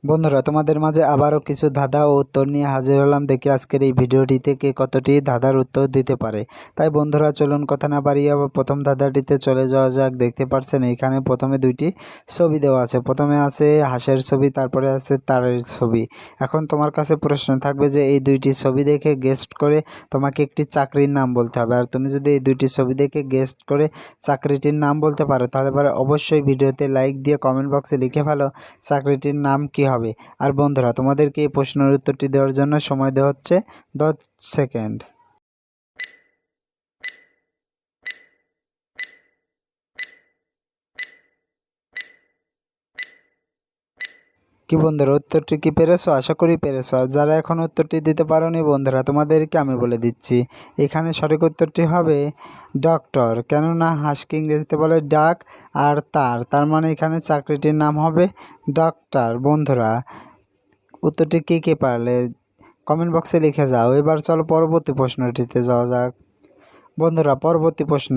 বন্ধুরা, তোমাদের মাঝে আবারও কিছু ধাঁধা ও উত্তর নিয়ে হাজির হলাম। দেখি আজকের এই ভিডিওটিতে কে কতটি ধাঁধার উত্তর দিতে পারে। তাই বন্ধুরা, চলুন কথা না বাড়িয়ে প্রথম ধাঁধাটিতে চলে যাওয়া যাক। দেখতে পাচ্ছেন এখানে প্রথমে দুইটি ছবি দেওয়া আছে। প্রথমে আছে হাঁসের ছবি, তারপরে আছে তারের ছবি। এখন তোমার কাছে প্রশ্ন থাকবে যে এই দুইটি ছবি দেখে গেস্ট করে তোমাকে একটি চাকরির নাম বলতে হবে। আর তুমি যদি এই দুইটি ছবি দেখে গেস্ট করে চাকরিটির নাম বলতে পারো, তাহলে অবশ্যই ভিডিওতে লাইক দিয়ে কমেন্ট বক্সে লিখে ফেলো চাকরিটির নাম কী হবে। আর বন্ধুরা, তোমাদেরকে এই প্রশ্নের উত্তরটি দেওয়ার জন্য সময় দেওয়া হচ্ছে 10 সেকেন্ড। কি বন্ধুরা, উত্তরটি কি পেরেছো? আশা করি পেরেছো। আর যারা এখন উত্তরটি দিতে পারোনি বন্ধুরা, তোমাদেরকে আমি বলে দিচ্ছি। এখানে সঠিক উত্তরটি হবে ডক্টর। কেননা হাঁসকে ইংরেজিতে বলে ডাক, আর তার মানে এখানে চাকরিটির নাম হবে ডক্টর। বন্ধুরা, উত্তরটি কে পারলে কমেন্ট বক্সে লিখে যাও। এবার চলো পরবর্তী প্রশ্নটিতে যাওয়া যাক। বন্ধুরা, পরবর্তী প্রশ্ন,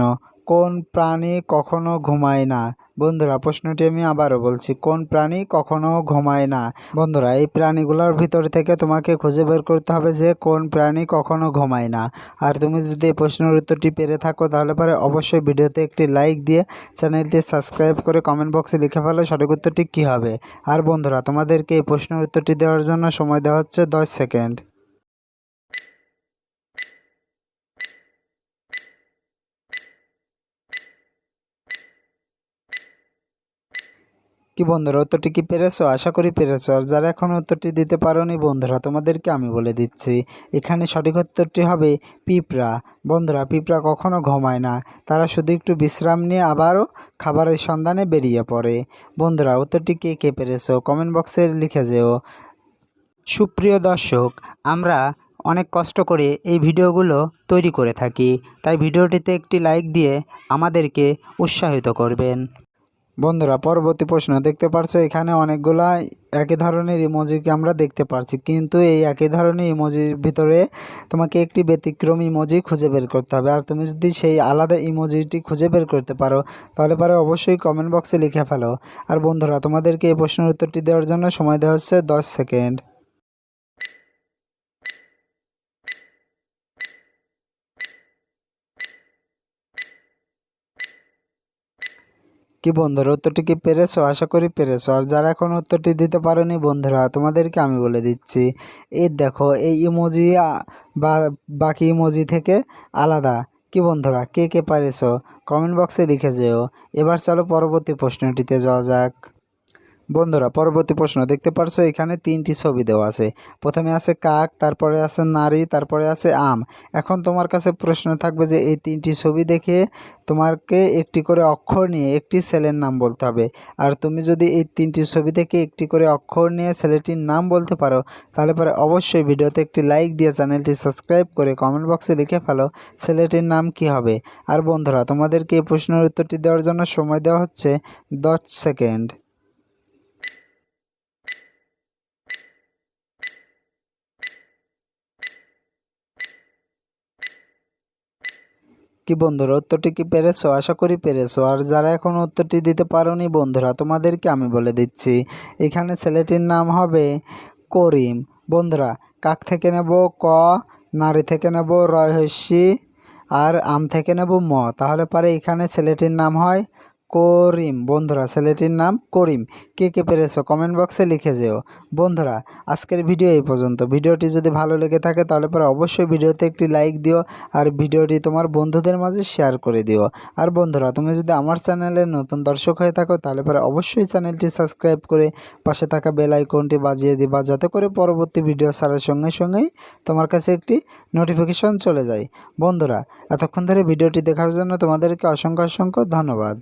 কোন প্রাণী কখনো ঘুমায় না? বন্ধুরা, প্রশ্নটি আমি আবারও বলছি, কোন প্রাণী কখনো ঘুমায় না? বন্ধুরা, এই প্রাণীগুলোর ভিতর থেকে তোমাকে খুঁজে বের করতে হবে যে কোন প্রাণী কখনো ঘুমায় না। আর তুমি যদি এই প্রশ্নের উত্তরটি পেরে থাকো, তাহলে অবশ্যই ভিডিওতে একটি লাইক দিয়ে চ্যানেলটি সাবস্ক্রাইব করে কমেন্ট বক্সে লিখে ফেলো সঠিক উত্তরটি কী হবে। আর বন্ধুরা, তোমাদেরকে এই প্রশ্নের উত্তরটি দেওয়ার জন্য সময় দেওয়া হচ্ছে 10 সেকেন্ড। কি বন্ধুরা, উত্তরটি কি পেরেছো? আশা করি পেরেছো। আর যারা এখনও উত্তরটি দিতে পারোনি বন্ধুরা, তোমাদেরকে আমি বলে দিচ্ছি। এখানে সঠিক উত্তরটি হবে পিঁপড়া। বন্ধুরা, পিঁপড়া কখনো ঘুমায় না, তারা শুধু একটু বিশ্রাম নিয়ে আবারও খাবারের সন্ধানে বেরিয়ে পড়ে। বন্ধুরা, উত্তরটি কে পেরেছো কমেন্ট বক্সে লিখে যেও। সুপ্রিয় দর্শক, আমরা অনেক কষ্ট করে এই ভিডিওগুলো তৈরি করে থাকি, তাই ভিডিওটিতে একটি লাইক দিয়ে আমাদেরকে উৎসাহিত করবেন। বন্ধুরা, পরবর্তী প্রশ্ন, দেখতে পাচ্ছ এখানে অনেকগুলা একই ধরনের ইমোজিকে আমরা দেখতে পাচ্ছি, কিন্তু এই একই ধরনের ইমোজির ভিতরে তোমাকে একটি ব্যতিক্রমী ইমোজি খুঁজে বের করতে হবে। আর তুমি যদি সেই আলাদা ইমোজিটি খুঁজে বের করতে পারো, তাহলে অবশ্যই কমেন্ট বক্সে লিখে ফেলো। আর বন্ধুরা, তোমাদেরকে এই প্রশ্নের উত্তরটি দেওয়ার জন্য সময় দেওয়া হচ্ছে 10 সেকেন্ড। কি বন্ধুরা, উত্তরটি কি পেরেছো? আশা করি পেরেছো। আর যারা এখন উত্তরটি দিতে পারোনি বন্ধুরা, তোমাদেরকে আমি বলে দিচ্ছি। এই দেখো, এই ইমোজি বা বাকি ইমোজি থেকে আলাদা। কি বন্ধুরা, কে পারেছো কমেন্ট বক্সে লিখে যেও। এবার চলো পরবর্তী প্রশ্নটিতে যাওয়া যাক। বন্ধুরা, পরবর্তী প্রশ্ন, দেখতে পারছো এখানে তিনটি ছবি দেওয়া আছে। প্রথমে আছে কাক, তারপরে আছে নারী, তারপরে আছে আম। এখন তোমার কাছে প্রশ্ন থাকবে যে এই তিনটি ছবি দেখে তোমাকে একটি করে অক্ষর নিয়ে একটি ছেলের নাম বলতে হবে। আর তুমি যদি এই তিনটি ছবি থেকে একটি করে অক্ষর নিয়ে ছেলেটির নাম বলতে পারো, তাহলে অবশ্যই ভিডিওতে একটি লাইক দিয়ে চ্যানেলটি সাবস্ক্রাইব করে কমেন্ট বক্সে লিখে ফেলো ছেলেটির নাম কি হবে। আর বন্ধুরা, তোমাদেরকে এই প্রশ্নের উত্তরটি দেওয়ার জন্য সময় দেওয়া হচ্ছে 10 সেকেন্ড। কি বন্ধুরা, উত্তরটি কি পেরেছো? আশা করি পেরেছো। আর যারা এখন উত্তরটি দিতে পারোনি বন্ধুরা, তোমাদেরকে আমি বলে দিচ্ছি। এখানে ছেলেটির নাম হবে করিম। বন্ধুরা, কাক থেকে নেব ক, নারী থেকে নেব রয় হস্যি, আর আম থেকে নেব ম। তাহলে এখানে ছেলেটির নাম হয় করিম। বন্ধুরা, ছেলেটির নাম করিম। কে পেরেছো কমেন্ট বক্সে লিখে যেও। বন্ধুরা, আজকের ভিডিও এই পর্যন্ত। ভিডিওটি যদি ভালো লেগে থাকে তাহলে অবশ্যই ভিডিওতে একটি লাইক দিও। আর ভিডিওটি তোমার বন্ধুদের মাঝে শেয়ার করে দিও। আর বন্ধুরা, তুমি যদি আমার চ্যানেলের নতুন দর্শক হয়ে থাকো, তাহলে অবশ্যই চ্যানেলটি সাবস্ক্রাইব করে পাশে থাকা বেল আইকনটি বাজিয়ে দিবা, যাতে করে পরবর্তী ভিডিও ছাড়ার সঙ্গে সঙ্গেই তোমার কাছে একটি নোটিফিকেশন চলে যায়। বন্ধুরা, এতক্ষণ ধরে ভিডিওটি দেখার জন্য তোমাদেরকে অসংখ্য ধন্যবাদ।